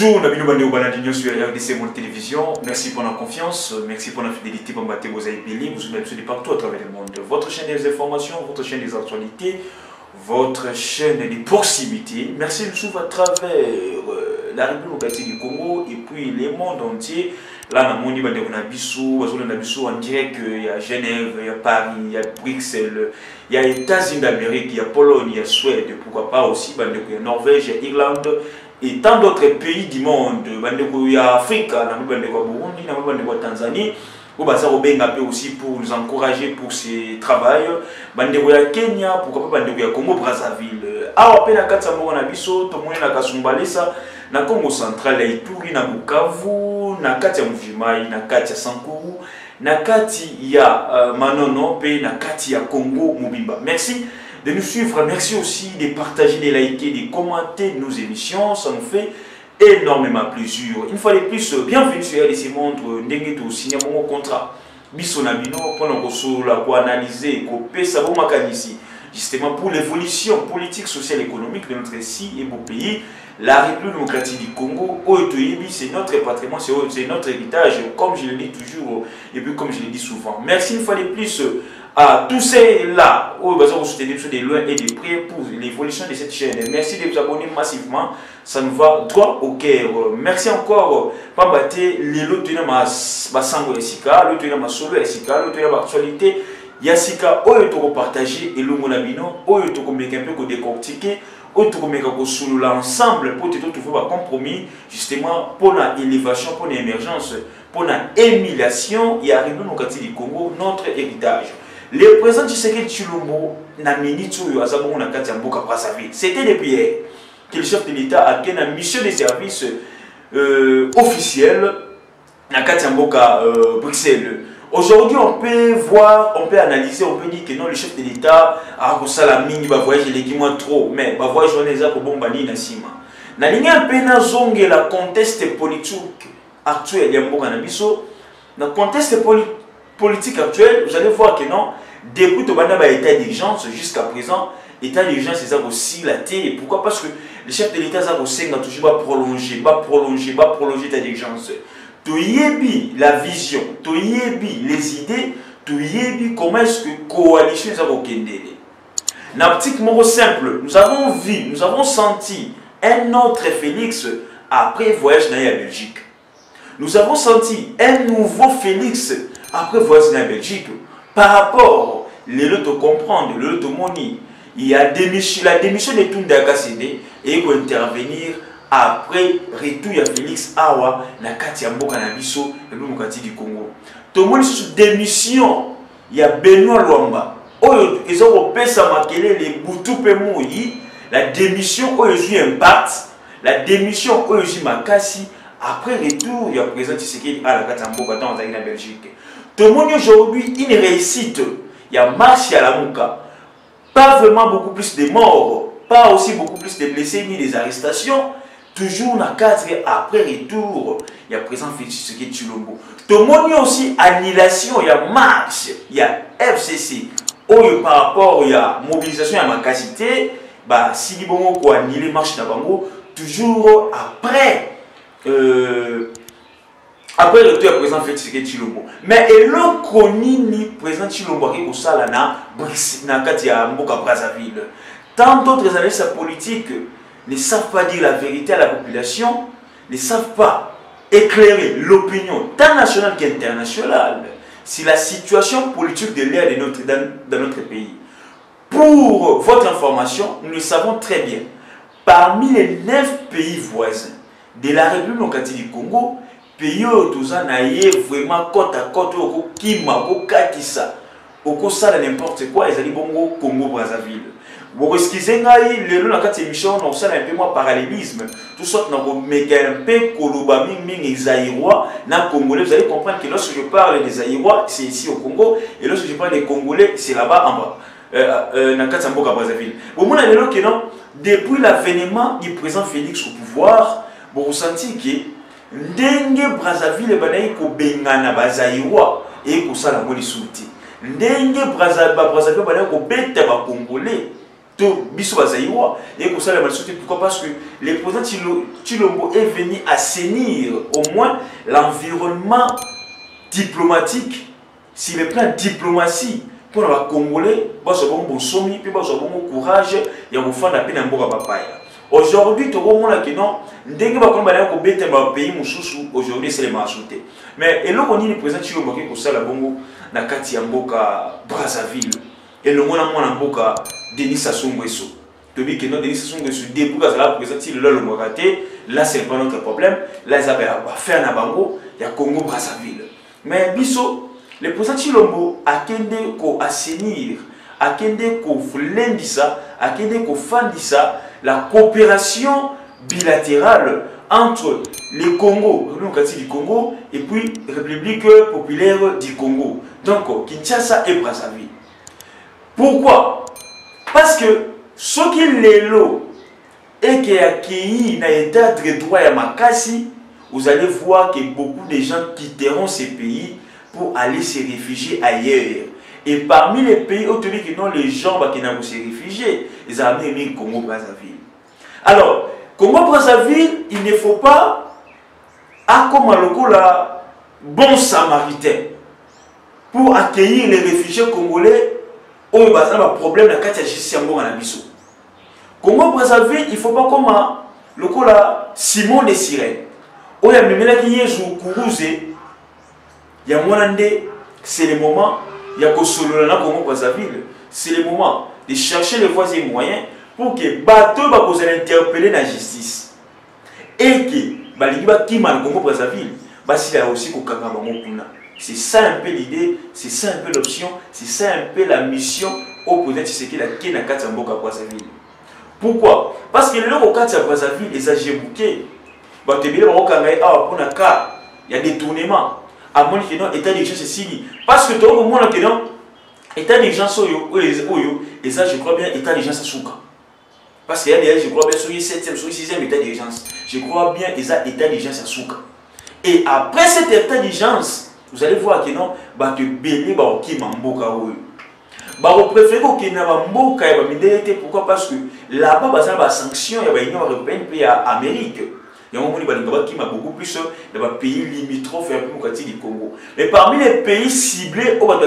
Bonjour, Nabino Bandeo Baladinho sur RDC Monde Télévision. Merci pour la confiance, merci pour la fidélité pour m'abattre vos aïbélis. Vous êtes absolument partout à travers le monde. Votre chaîne des informations, votre chaîne des actualités, votre chaîne des proximités. Merci de suivre à travers la République du Congo et puis le monde entier. Là, on a en direct, il y a Genève, il y a Paris, il y a Bruxelles, il y a États-Unis d'Amérique, il y a Pologne, il y a Suède, pourquoi pas aussi, il y a Norvège, il y a Irlande et tant d'autres pays du monde. Il y a Afrique, il y a Burundi, il y a Tanzanie. Il y a aussi pour nous encourager pour ce travail. Il y a Kenya, pourquoi pas il y a Congo Brazzaville. Ah, il y a Katsambo, tout le monde a Kasumbalesa. Na Congo central ya Ituri na Bukavu na kati ya Mvimai na kati ya Sankuru na kati ya Manono pe na kati ya Congo Mobimba. Merci de nous suivre, merci aussi de partager, de liker, de commenter nos émissions, ça nous fait énormément plaisir. Une fois de plus, bienvenue sur RDC Monde, ndenge to signer mon contrat. Biso na bino pour nous analyser, copier ça bon makanisi justement pour l'évolution politique, sociale, économique de notre si et beau pays. La République démocratique du Congo, c'est notre patrimoine, c'est notre héritage, comme je le dis toujours et puis comme je le dis souvent. Merci une fois de plus à tous ceux-là où vous soutenez de loin et de près pour l'évolution de cette chaîne. Merci de vous abonner massivement, ça nous va droit au cœur. Merci encore pour battre les lots de ma sango esika, le de ma solo esika, le de ma actualité. Yasika, où est-ce que partager et le monabino, où est-ce que un peu décortiquer. L'ensemble pour trouver un compromis justement pour l'élévation, pour l'émergence, pour l'émulation et arriver au quartier du Congo, notre héritage. Le président Tshisekedi Tshilombo n'a minute où Azabo na kati mboka Brazzaville. C'était depuis hier que le chef de l'État a fait une mission de service officielle na kati mboka Bruxelles. Aujourd'hui, on peut voir, on peut analyser, on peut dire que non, le chef de l'État a reçu la mine, il va voyager les guimauves trop, mais il va voyager les arbres pour bombani na sima. Na ligne un peu na zongue la contexte politique actuel, na contexte politique actuel, vous allez voir que non, depuis tout banda état d'urgence jusqu'à présent, état d'urgence c'est ça aussi la télé. Pourquoi? Parce que le chef de l'État a toujours prolonger l'état d'urgence. Toyebi la vision, toyebi les idées, toyebi comment est-ce que coalition nous avons kendele. N'aptique mot simple, nous avons vu, nous avons senti un autre Félix après voyage dans la Belgique. Nous avons senti un nouveau Félix après voyage dans la Belgique. Par rapport, les autres comprendre, les autres moni, il y a la démission de Tounda Kassede et il faut intervenir. Après retour ya Félix Awa na kati ya mboka na biso le mokati du Congo. Tout le monde sous démission ya Benoît Luamba. Oyo ezoko pesa makele les butu pe moyi la démission oyo ju impact, la démission oyo ju makasi après retour ya président Tshisekedi à la kati ya mboka dans la Belgique. Tout le monde aujourd'hui une réussite, il y a marche à la Mouka. Pas vraiment beaucoup plus de morts, pas aussi beaucoup plus de blessés ni des arrestations. Toujours dans 4 après retour, il y a présent Tshisekedi Tshilombo. Tout le monde aussi annulation, il y a marche, il y a FCC. Par rapport à mobilisation à ma capacité, si les bon ko annuler marche na bango, toujours après après retour à présent Tshisekedi Tshilombo. Mais le koni ni présent Tshilombo qui ko sala na kati ya mboka Brazzaville. Tant d'autres analystes politiques ne savent pas dire la vérité à la population, ne savent pas éclairer l'opinion tant nationale qu'internationale sur la situation politique de l'air dans notre pays. Pour votre information, nous le savons très bien, parmi les 9 pays voisins de la République démocratique du Congo, pays où tout ça n'a vraiment côte à côte, au Kima, au Katissa, au ça n'importe quoi, ils allaient bongo Congo Brazzaville. Vous excusez les lois dans cette émission, on a un peu moins parallélisme. Tout ça, on a un peu Koloba, Ming, Zaïrois, na Congolais. Vous allez comprendre que lorsque je parle des Zaïrois, c'est ici au Congo, et lorsque je parle des Congolais, c'est là-bas en bas, dans Katsamboka Brazzaville. Vous avez que non, depuis l'avènement du président Félix au pouvoir, vous ressentez que Ndenge Brazzaville est ko bengana Zaïrois et ko sala ngoli souti. Ndenge Brazzaville est ko beta ba Congolais. Biso Bazaïwa. Et pour ça, la malsouté, pourquoi? Parce que le président Tshilombo est venu assainir au moins l'environnement diplomatique, sur le plan diplomatie, pour les Congolais, ils ont bon somme, ils ont bon courage, ils ont fait la peine à Mboka Papaya. Aujourd'hui, tout le monde a dit non, dès que vous avez un pays, aujourd'hui, c'est les malsoutés. Mais et là, on dit le président Tshilombo qui est ça, la bongo, na kati ya Mboka Brazzaville. Et le monde a Mboka Denis Sassou Nguesso. Tu dis que non, Denis Sassou Nguesso, depuis que la présidente le Moraté, là c'est pas notre problème. Là ils avaient fait un abango, il y a Congo Brazzaville. Mais biso, le président Tshilombo a kende ko assainir, a kende ko flendisa, a kende ko fandisa la coopération bilatérale entre le Congo, République du Congo, et puis République populaire du Congo. Donc Kinshasa et Brazzaville. Pourquoi? Parce que ce qui est l'eau et qui a accueilli dans l'état de droit à Makassi, vous allez voir que beaucoup de gens quitteront ces pays pour aller se réfugier ailleurs. Et parmi les pays où les gens qui n'ont pas se réfugier, ils ont amené le Congo-Brazzaville. Alors, Congo-Brazzaville, il ne faut pas, comme un bon samaritain, pour accueillir les réfugiés congolais. Il y a un problème dans la justice en Bisso. Congo-Brazzaville, il ne faut pas comme le Simon de Sirène. Il y a c'est le moment, il y a Congo-Brazzaville, c'est le moment de chercher les voies et moyens pour que bateau soit interpellé dans la justice. Et que qui m'a Congo-Brazzaville, il y a aussi c'est ça un peu l'idée, c'est ça un peu l'option, c'est ça un peu la mission au président Tshisekedi qui est dans Kati Mboka Brazzaville. Pourquoi? Parce que là, au Kati Brazzaville, les agents bouqués, il y a des tournements. À mon avis, l'état d'urgence est signé. Parce que tout le monde a l'état d'urgence, et ça, je crois bien, l'état d'urgence à Souka. Parce qu'il y a des, je crois bien, sur le 7e, sur le 6e état d'urgence. Je crois bien, ils ont l'état d'urgence à Souka. Et après cet état d'urgence, vous allez voir que non, que Béni va qui Mamboka ou vous préférez que Mamboka et pourquoi? Parce que là-bas, il y a des sanctions, il y a l'Union européenne et l'Amérique. Il y a beaucoup plus dans les pays limitrophes du Congo. Mais parmi les pays ciblés, on va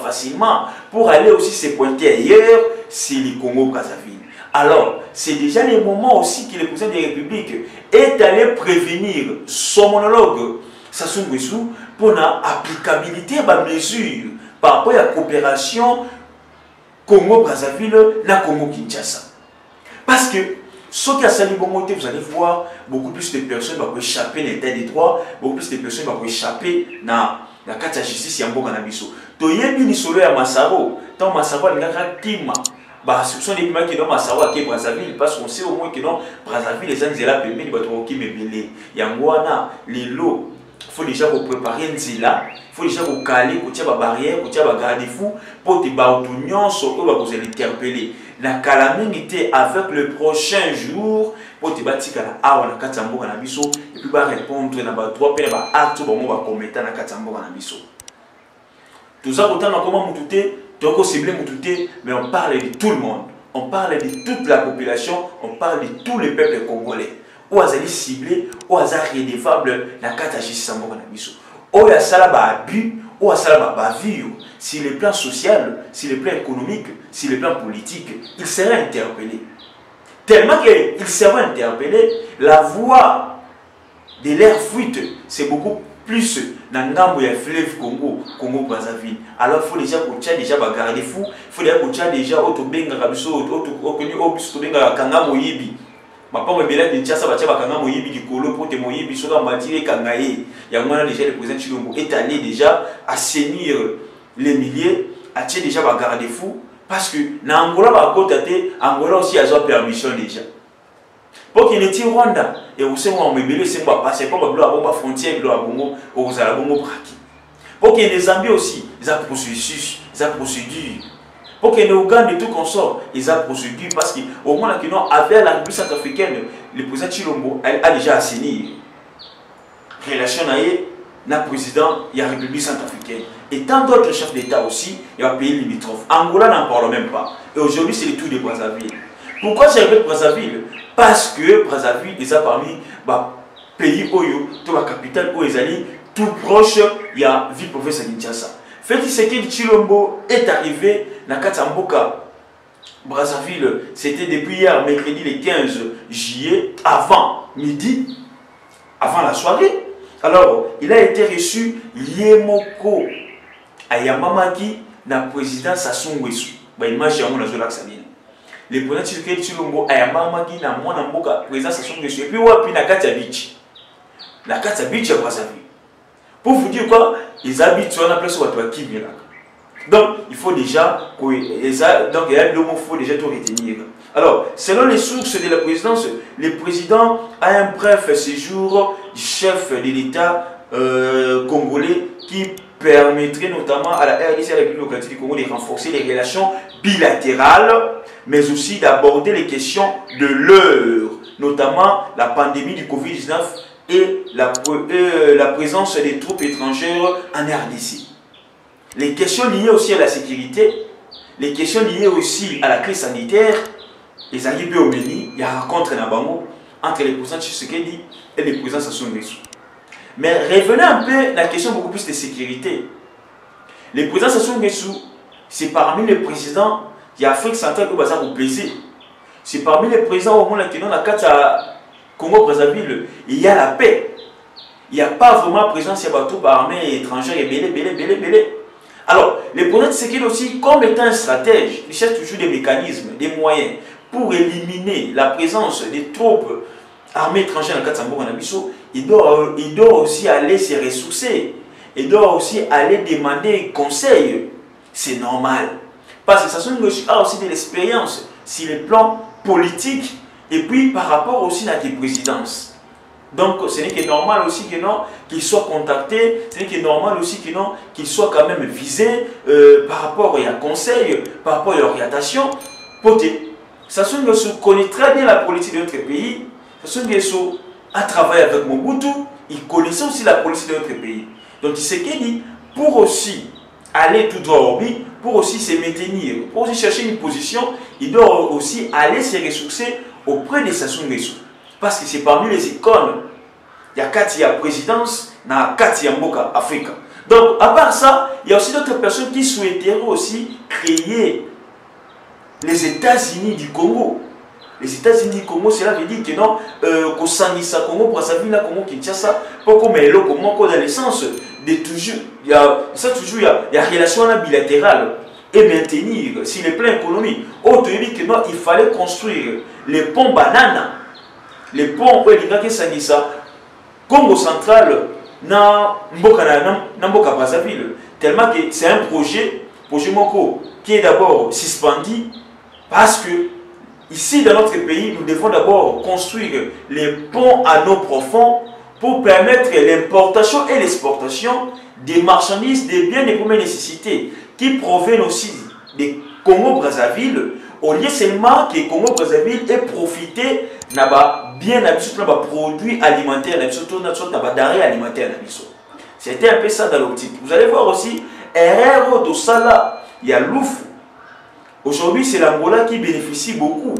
facilement pour aller aussi se pointer ailleurs, c'est le Congo-Brazzaville. Alors, c'est déjà le moment aussi que le président de la République est allé prévenir son monologue Sassou Nguesso pour l'applicabilité de mesures par rapport à la coopération Congo-Brazzaville et Congo-Kinshasa. Parce que ce qui a sali bongoté, vous allez voir beaucoup plus de personnes vont échapper à l'état des droits, beaucoup plus de personnes vont échapper à la carte de justice et à Mboka Nabiso. Toyebi ni solo ya Massaro, tant Massaro a kima. Ce sont des gens qui ont Massaro à Brazzaville, parce qu'on sait au moins que dans Brazzaville, les gens qui ont permis de qui me belé. Yangwana, les lots. Il faut déjà préparer un zila, il faut déjà caler, il faut barrière, il faut garder fou pour te battre sur eux, vous allez interpeller. La calamité avec le prochain jour pour te battre à la Katambo Kanabiso et puis répondre à trois peines à acte pour moi commettre na Katambo Kanabiso. Tout ça autant comment moutouté, donc ciblé moutouté, mais on parle de tout le monde, on parle de toute la population, on parle de tous les peuples congolais. Ou azali ciblé, ou azali redevable na kata justice Mboka Nabiso. Ou ya sala ba abus, ou ya sala ba vie, sur le plan social, sur le plan économique, sur le plan politique, il serait interpellé. Tellement qu'il serait interpellé, la voie de l'air fuite, c'est beaucoup plus dans le fleuve Congo, Congo-Brazzaville. Alors il faut déjà que déjà garder fou, il faut déjà que déjà autobenga kabiso, autobenga kanga moyibi. Ma pomme est de Tchassa, Bakanga Moyibi du Kolo, pour te Moyibi, sur la matière Kangaye. Il y a déjà le président Tshilombo est allé déjà assainir les milliers, à déjà garder fou, parce que dans Angola, Angola aussi a permission déjà. Pour qu'il y ait Rwanda, et vous savez, on me belé, c'est pas passer, pas la frontière, la Bongo, ou la Bongo Braki. Pour qu'il y ait des Zambies aussi, ils ont processus, ils ont procédure. Pour que les Ougandais et tout consort, ils ont procédure parce qu'au moins avec la République centrafricaine, le président Tshilombo a déjà assaini relation avec le président de la République centrafricaine. africaine. Et tant d'autres chefs d'État aussi, il y a un pays limitrophe. Angola n'en parle même pas. Et aujourd'hui, c'est le tour de Brazzaville. Pourquoi j'ai appelé Brazzaville? Parce que Brazzaville est parmi les pays Oyo, la capitale où ils allaient tout proche, il y a ville province à Kinshasa. Félix Tshisekedi Tshilombo est arrivé dans Katamboka. Brazzaville, c'était depuis hier, mercredi le 15 juillet, avant midi, avant la soirée. Alors, il a été reçu Yemoko Ayamamaki, le président Sassou Nguesso. Image à mon azolaxanine. Le président Tshisekedi Tshilombo Ayamamaki, na mwana mboka président Sassou Nguesso. Et puis, wapi na Katia Beach. La Katia Beach à Brazzaville. Pour vous dire quoi, ils habitent sur la place où on Kimi. Donc, il faut déjà, donc il y a le mot faut déjà tout retenir. Alors, selon les sources de la présidence, le président a un bref séjour du chef de l'État congolais qui permettrait notamment à la RDC, à la République démocratique du Congo, de renforcer les relations bilatérales, mais aussi d'aborder les questions de l'heure, notamment la pandémie du Covid-19 et la présence des troupes étrangères en RDC. Les questions liées aussi à la sécurité, les questions liées aussi à la crise sanitaire, les arrivées au Béni, il y a une rencontre entre le président Tshisekedi et le président Sassou Nguesso. Mais revenez un peu à la question beaucoup plus de sécurité. Le président Sassou Nguesso, c'est parmi les présidents de l'Afrique centrale qui va au plaisir. C'est parmi les présidents au monde qui dans la carte Congo-Brazzaville, il y a la paix. Il n'y a pas vraiment présence de bateaux armées étrangères et belé. Alors, le président Tshisekedi aussi, comme étant un stratège, il cherche toujours des mécanismes, des moyens pour éliminer la présence des troupes armées étrangères dans le Katsambo Kanabiso. Il doit aussi aller se ressourcer. Il doit aussi aller demander conseil. C'est normal. Parce que Sassou Nguesso a aussi de l'expérience sur le plan politique et puis par rapport aussi à des présidences. Donc, ce n'est que normal aussi que non, qu'il soit contacté, ce n'est que normal aussi que non, qu'il soit quand même visé par rapport à conseil, par rapport à l'orientation. Sassou Nguesso connaît très bien la politique de notre pays. Sassou Nguesso a travaillé avec Mobutu, il connaissait aussi la politique de notre pays. Donc, il sait qu'il dit, pour aussi aller tout droit au but, pour aussi se maintenir, pour aussi chercher une position, il doit aussi aller se ressourcer auprès de Sassou Nguesso. Parce que c'est parmi les icônes. Il y a Katia présidence, il y a Katia Mboka Afrique. Donc, à part ça, il y a aussi d'autres personnes qui souhaiteraient aussi créer les États-Unis du Congo. Les États-Unis du Congo, cela veut dire que non, qu'au Sangisa Congo, Brazzaville, Congo, Kinshasa, pas comme le Congo, dans le sens de toujours, il y a relation bilatérale et maintenir sur le plan économique. Autre dit que non, il fallait construire les ponts bananes. Les ponts où il y a Sangisa, Congo central, na Mboka Brazzaville. Tellement que c'est un projet Moko, qui est d'abord suspendu parce que ici dans notre pays, nous devons d'abord construire les ponts à eau profonde pour permettre l'importation et l'exportation des marchandises, des biens de première nécessité qui proviennent aussi des Congo-Brazzaville, au lieu seulement que Congo-Brazzaville ait profité bien produits alimentaires, denrées alimentaires. C'était un peu ça dans l'optique. Vous allez voir aussi, Herrero de Sala, il y a Louf. Aujourd'hui, c'est l'Angola qui bénéficie beaucoup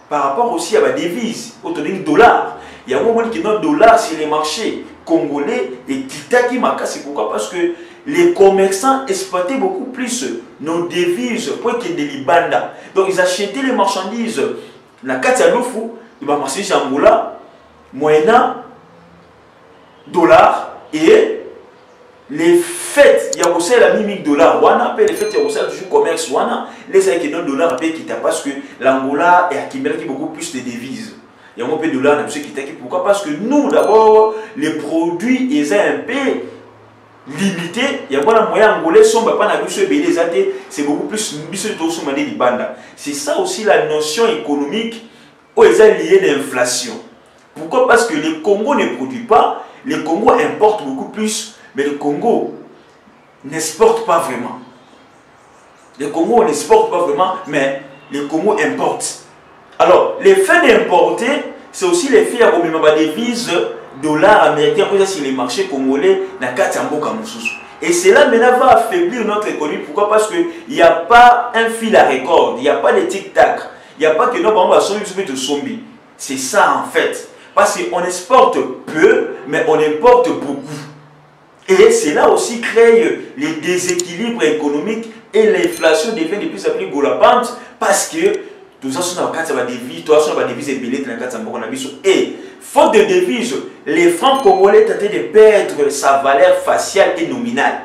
par rapport aussi à la devise, au dollar. Il y a un moment qui notre dollar sur les marchés congolais et qui marque. C'est pourquoi? Parce que les commerçants exploitaient beaucoup plus nos devises pour qu'il y ait des Libanda. Donc ils achetaient les marchandises. La Katia Lofu, il va marcher en Angola, moyennant dollars et les fêtes, il y a aussi la $1000, les fêtes, il y a aussi toujours commerce, les aides qui donnent dollars qui parce que l'Angola est qui beaucoup plus de devises. Il y a un peu de dollars, pourquoi? Parce que nous, d'abord, les produits, ils sont un peu limités. Il y a un moyen angolais, c'est beaucoup plus c'est ça aussi la notion économique où ils sont liés à l'inflation. Pourquoi? Parce que le Congo ne produit pas, le Congo importe beaucoup plus, mais le Congo n'exporte pas vraiment. Le Congo n'exporte pas vraiment, mais le Congo importe. Alors, le fait d'importer, c'est aussi l'effet à des devises dollars américains sur les marchés congolais na kati mboka mususu. Et cela maintenant va affaiblir notre économie. Pourquoi? Parce qu'il n'y a pas un fil à record, il n'y a pas de tic-tac, il n'y a pas que non, par exemple, zombie. C'est ça en fait. Parce qu'on exporte peu, mais on importe beaucoup. Et cela aussi crée les déséquilibres économiques et l'inflation devient de plus en plus galopante parce que tout ça sont dans la devise, tout ça sont dans la devise ébélée dans la carte. Et faute de devise, les francs congolais tentent de perdre sa valeur faciale et nominale.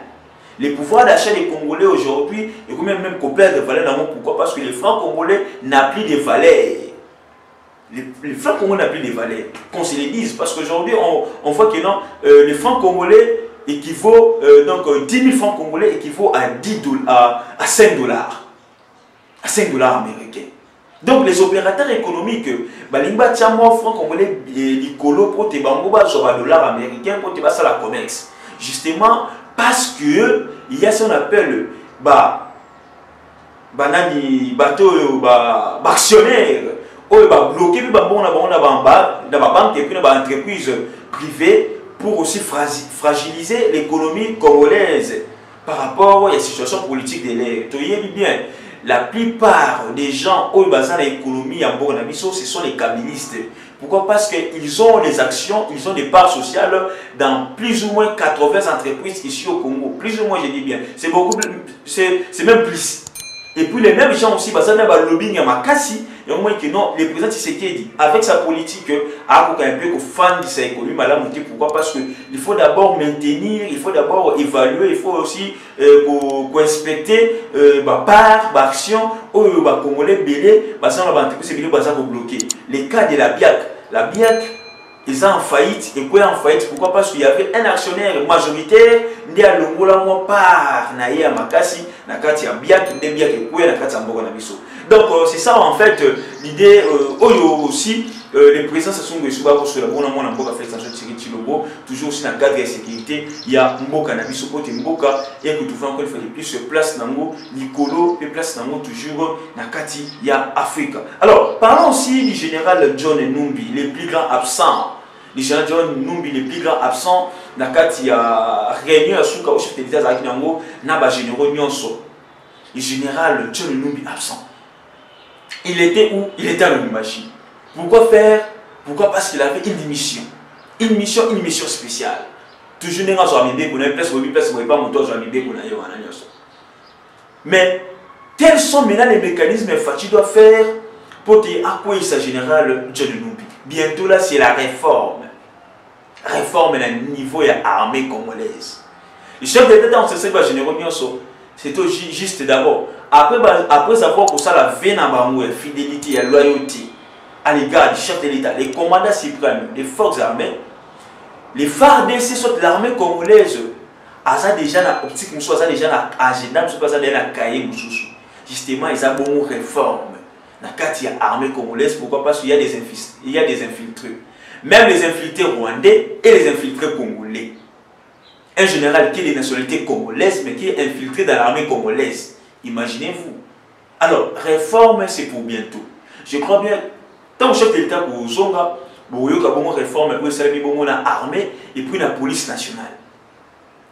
Le pouvoir d'achat des Congolais aujourd'hui est quand même perdre de valeur. Pourquoi? Parce que les francs congolais n'ont plus de valeur. Les francs congolais n'ont plus de valeur. Qu'on se le dise, parce qu'aujourd'hui on voit que non, les francs congolais équivaut, donc 10 000 francs congolais équivaut à 5 dollars. À 5 dollars américains. Donc les opérateurs économiques, balimba tiamo francs congolais licolo pour te bangoba sur dollars américains pour te passer la commerce. Justement parce que il y a ce qu'on appelle banani bateau actionnaire bloqué puis dans la banque et puis dans l'entreprise privée pour aussi fragiliser l'économie congolaise par rapport à la situation politique de l'air. Tu y bien, la plupart des gens qui sont dans l'économie en Bornabiso, ce sont les kabylistes. Pourquoi? Parce qu'ils ont des actions, ils ont des parts sociales dans plus ou moins 80 entreprises ici au Congo. Plus ou moins, je dis bien. C'est beaucoup plus, c'est même plus. Et puis les mêmes gens aussi, parce que le lobbying à Makassi, il y a moins que non, le président Tshisekedi, avec sa politique, a un peu fan de sa économie, madame, pourquoi? Parce qu'il faut d'abord maintenir, il faut d'abord évaluer, il faut aussi inspecter par action, où les Congolais belé, parce que l'entreprise est bloquée. Les cas de la BIAC, ils sont en faillite. Et quoi en faillite? Pourquoi? Parce qu'il y avait un actionnaire majoritaire qui a l'ongola moi par naïe à Makassi, nakati ya biak, de biak et quoi nakati amboka na biso. Donc c'est ça en fait l'idée. Aussi les présidents se sont reçus sur la bonne amont mboka fait sanction Tshisekedi Tshilombo, toujours aussi dans le cadre de la sécurité. Il y a mboka na biso côté mboka et que tout fait encore il faut plus place nango Nicolo et place nango toujours nakati ya Afrique. Alors parlons aussi du général John Numbi, le plus grand absent. Le général John Numbi, le plus grand absent, nakati ya réunion à Souka au chef de l'État avec nango naba généraux nyonso. Le général John Numbi absent. Il était où? Il était à Lubumbashi. Pourquoi faire? Pourquoi? Parce qu'il avait une mission. Une mission spéciale. Toujours n'est pas sur la qu'on a une place où il pas monter sur la qu'on a. Mais quels sont maintenant les mécanismes qu'il doit faire pour dire à quoi il s'agit général John Numbi? Bientôt là, c'est la réforme. Réforme à niveau de l'armée congolaise. Le chef de l'État, on se sait pas général c'est juste d'abord. Après avoir pour ça la veine à fidélité et loyauté à l'égard du chef de l'État, les commandants suprêmes des forces armées, les FARDC sont l'armée congolaise. Asa déjà na optique muso, asa déjà na agenda muso, asa déjà na cahier muso. Justement, ils ont beaucoup de réformes. Na kati ya armée congolaise, pourquoi? Parce qu'il y a des infiltrés. Même les infiltrés rwandais et les infiltrés congolais. Un général qui est de nationalité congolaise, mais qui est infiltré dans l'armée congolaise. Imaginez-vous. Alors, réforme, c'est pour bientôt. Je crois bien, tant que chef de l'État pour Zonga, vous voyez qu'il y a une réforme, vous savez, il y a l'armée et puis la police nationale.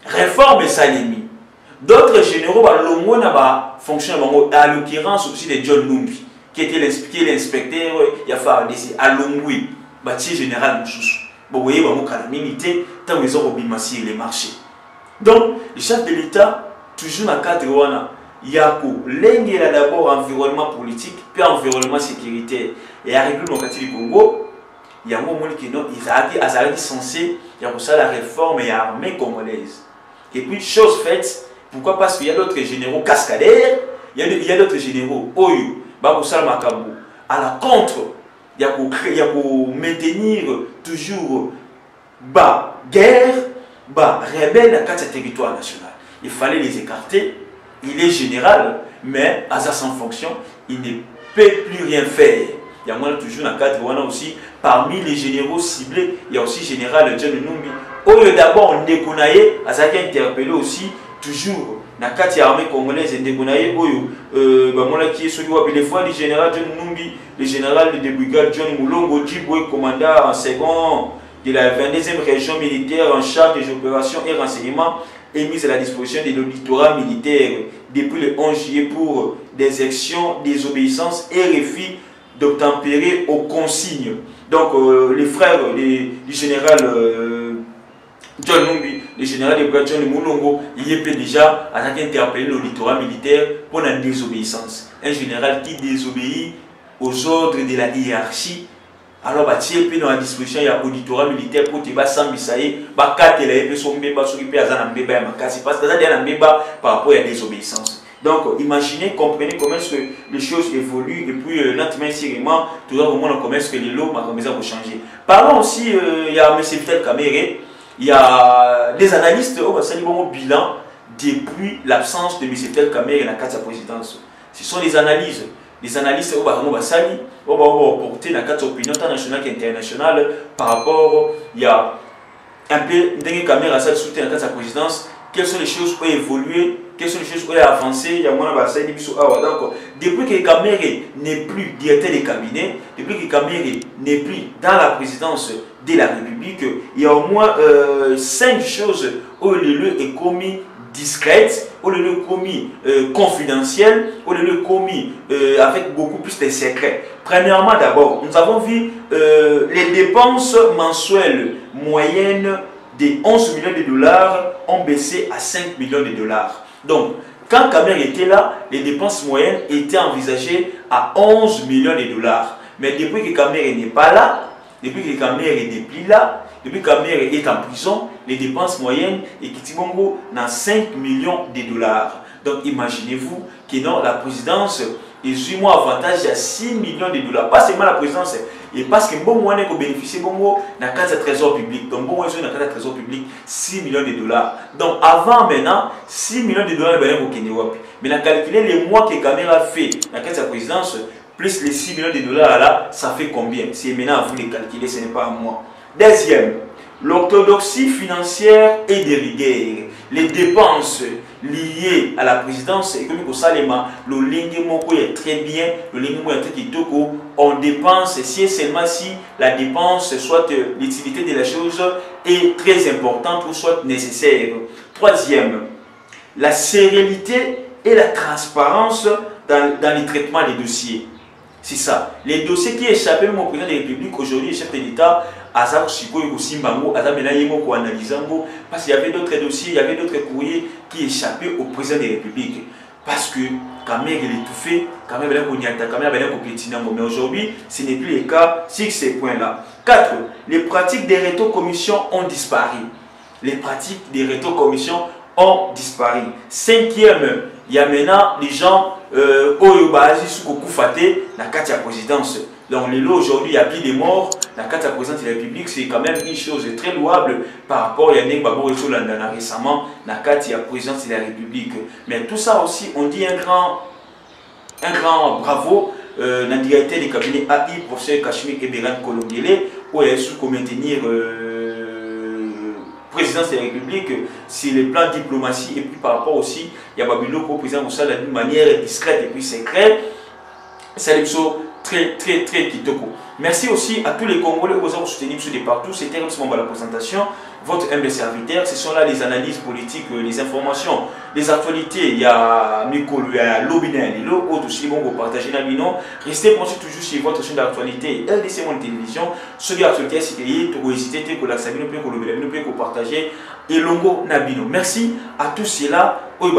Réforme, ça l'ennemi. D'autres généraux, fonctionnent à l'occurrence aussi de John Numbi, qui était l'inspecteur, il y a FARDC, à Longui, bâti général Moussous. Vous voyez, il tant qu'ils ont rebimassé les marchés. Donc, le chef de l'État, toujours dans le cadre, il y a d'abord environnement politique, puis environnement sécuritaire. Et à la République du Congo, il y a un moment qui est censé la réforme et l'armée congolaise. Et puis, chose faite, pourquoi? Parce qu'il y a d'autres généraux cascadeurs, il y a d'autres généraux, Oyo, Baboussal Makambo, à la contre. Il y a pour maintenir toujours guerre, rebelle dans le territoire national. Il fallait les écarter. Il est général, mais à sa sans fonction, il ne peut plus rien faire. Il y a toujours dans le cadre aussi, parmi les généraux ciblés, il y a aussi général John Numbi. Au lieu d'abord, on déconnaille, à ça qui a interpellé aussi, toujours dans le cadre de l'armée congolaise, on déconnaille, qui est celui des fois, le général John Numbi, le général de brigade John Moulongo, Djiboué, commandant en second, de la 22e région militaire en charge des opérations et renseignements est mise à la disposition de l'auditorat militaire depuis le 11 juillet pour des actions, désobéissance et refus d'obtempérer aux consignes. Donc les frères du général John Numbi, le général de brigade John Moulongo, il est déjà interpellé l'auditorat militaire pour la désobéissance. Un général qui désobéit aux ordres de la hiérarchie. Alors, il y a dans la disposition, il y a l'auditorat militaire pour te battre sans bisaïe, par rapport à la désobéissance. Donc, imaginez, comprenez comment est-ce que les choses évoluent et puis lentement et sérieusement, tout le monde comment est-ce que les lots vont changer. Parlons aussi, il y a M. Vital Kamere, il y a des analystes, on va saluer mon bilan depuis l'absence de M. Vital Kamere dans la carte de la présidence. Ce sont des analyses. Les analystes vont porter la carte opinion tant nationale qu'internationale par rapport, il y a un peu de caméra à soutien dans la présidence, quelles sont les choses qui ont évolué, quelles sont les choses qui ont avancé, il y a moins de depuis que Kamere n'est plus directeur des cabinets, depuis que Kamere n'est plus dans la présidence de la République, il y a au moins 5 choses où le lieu est commis discrète, au lieu de commis confidentiel, au lieu de commis avec beaucoup plus de secrets. Premièrement, d'abord, nous avons vu les dépenses mensuelles moyennes de 11 millions de dollars ont baissé à 5 millions de dollars. Donc, quand Kamere était là, les dépenses moyennes étaient envisagées à 11 millions de dollars. Mais depuis que Kamere n'est pas là, depuis que Kamere n'est plus là, depuis que Kamere est en prison, les dépenses moyennes sont dans 5 millions de dollars. Donc imaginez-vous que dans la présidence, ils ont un avantage à 6 millions de dollars. Pas seulement la présidence, et parce que bon moyen de bénéficier dans la case de trésor public. Donc bon moyen dans la case de trésor public, 6 millions de dollars. Donc avant maintenant, 6 millions de dollars au Kenya. Mais on a calculé les mois que Kamere a fait dans la case de la présidence, plus les 6 millions de dollars là, ça fait combien? C'est maintenant à vous de calculer, ce n'est pas à moi. Deuxième, l'orthodoxie financière et de rigueur. Les dépenses liées à la présidence économique au Salema, le Lingimoko est très bien, le Lingimoko est très kitoko. On dépense si et seulement si la dépense, soit l'utilité de la chose, est très importante ou soit nécessaire. Troisième, la sérénité et la transparence dans les traitements des dossiers. C'est ça. Les dossiers qui échappaient au président de la République aujourd'hui, le chef de l'État, parce qu'il y avait d'autres dossiers, il y avait d'autres courriers qui échappaient au président de la République. Parce que Kamere est étouffé, Kamere est mais aujourd'hui, ce n'est plus le cas sur ces points-là. 4. Les pratiques des rétro-commissions ont disparu. Les pratiques des rétro-commissions ont disparu. 5e, il y a maintenant les gens la carte de la présidence. Donc aujourd'hui, il y a plus de morts. La carte de la présidence de la République, c'est quand même une chose très louable par rapport à Yannick Babo récemment, la carte de la présidence de la République. Mais tout ça aussi, on dit un grand bravo dans le directeur du cabinet AI, professeur Kashmir Eberan Kolongele, où il est sous maintenir présidence de la République sur les plans diplomatie et puis par rapport aussi, il y a Babylone pour président Moussa d'une manière discrète et puis secrète. C'est très kitoko. Merci aussi à tous les Congolais qui ont soutenu de partout. C'était vraiment la présentation. Votre humble serviteur, ce sont là les analyses politiques, les informations, les actualités. Il y a Mikolo, il y a Lobinel, il y a d'autres aussi qui vont partager la bino. Restez branchés toujours sur votre chaîne d'actualité RDC Monde Télévision. Sur l'actualité, c'est qu'il faut hésiter, que la sabine peut partager et longo nabino. Merci à tous ceux-là. Peut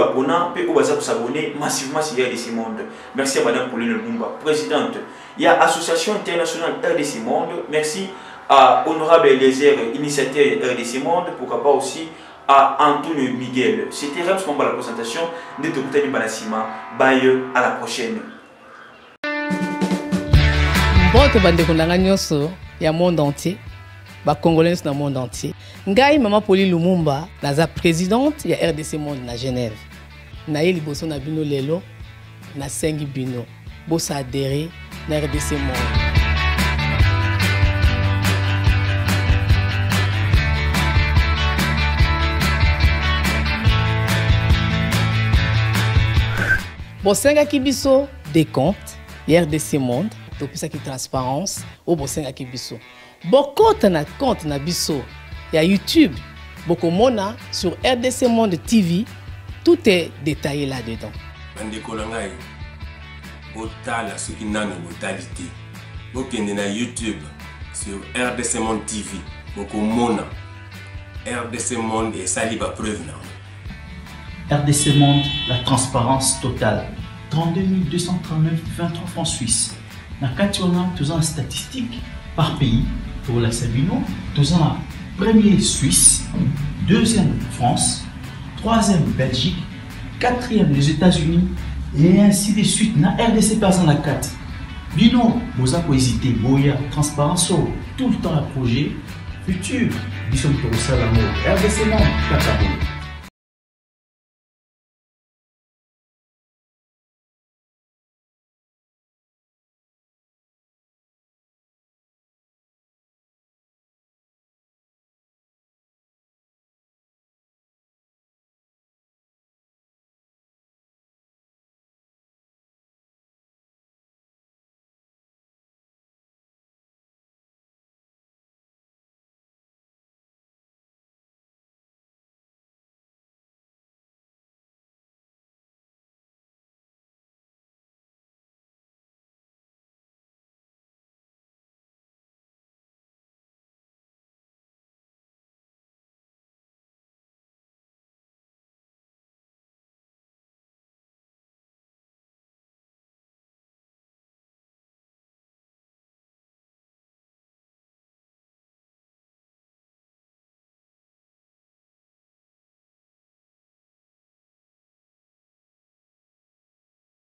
s'abonner massivement sur RDC Monde. Merci à Madame Pauline Lumumba, présidente. Il y a Association internationale RDC Monde. Merci à Honorable Eliezer, initiateur RDC Monde. Pourquoi pas aussi à Antonio Miguel. C'était vraiment la présentation de Dr. Banassima. Bye, à la prochaine. Il y a monde entier. Ba Congolais dans le monde entier. Ngai Maman Pauline Lumumba, la présidente ya RDC Monde na Genève. Na ye liboso na bino lelo na sengi bino. Bosa adhérer na RDC Monde. Bosenga kibiso des comptes ya RDC Monde, donc ça qui transparence au bosenga kibiso. bokota na compte na biso ya YouTube, bokomona sur RDC Monde TV, tout est détaillé là-dedans. Bandeko langai, botala soki nano botalité. Bokende na YouTube sur RDC Monde TV, bokomona RDC Monde et sali ba preuve na. RDC Monde, la transparence totale. 32 239 23 francs suisses. Na kationa tous en statistiques par pays pour la Sabino, tous en premier Suisse, deuxième France, troisième Belgique, quatrième les États-Unis et ainsi de suite. Na RDC personne la 4. Bino, vous avez hésité, boya, transparence, tout le temps à projet futur. Nous sommes pour ça l'amour. RDC Monde, Kakabo.